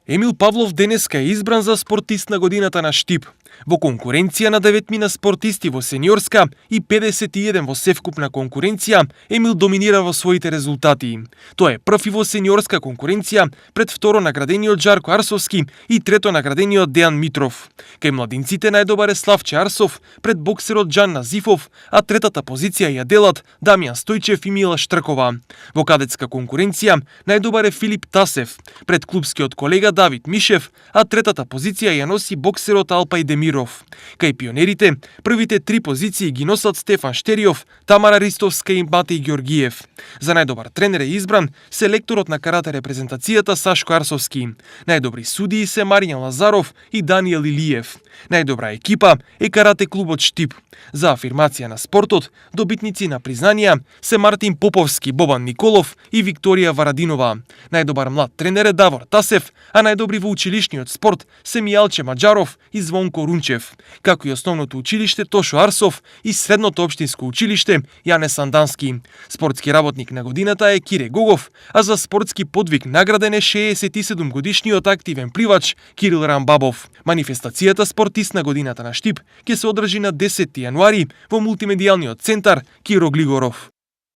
Емил Павлов денеска е избран за спортист на годината на Штип. Во конкуренција на 9 спортисти во сениорска и 51 во севкупна конкуренција, Емил доминира во своите резултати. Тој е прв и во сениорска конкуренција пред второ наградениот Жарко Арсовски и трето наградениот Дејан Митров. Кај младинците најдобар е Славче Арсов пред боксерот Џан Назифов, а третата позиција ја делат Дамјан Стојчев и Мила Штркова. Во кадетска конкуренција најдобар е Филип Тасев пред клубскиот колега Давид Мишев, а третата позиција ја носи боксерот Алпај Демиров. Кај пионерите, првите 3 позиции ги носат Стефан Штериов, Тамара Ристовска и Матеј Ѓоргиев. За најдобар тренер е избран селекторот на карате репрезентацијата Сашко Арсовски. Најдобри судии се Маријан Лазаров и Даниел Илиев. Најдобра екипа е карате клубот Штип. За афирмација на спортот, добитници на признанија се Мартин Поповски, Бобан Николов и Викторија Варадинова. Најдобар млад тренер е Давор Тасев, а најдобри во училишниот спорт се Мијалче Маџаров и Звонко Рунчев, како и основното училиште Тошо Арсов и средното општинско училиште Јане Сандански. Спортски работник на годината е Кире Гогов, а за спортски подвиг награден е 67 годишниот активен пливач Кирил Рамбабов. Манифестацијата спортист на годината на Штип ќе се одржи на 10 јануари во мултимедијалниот центар Киро Глигоров.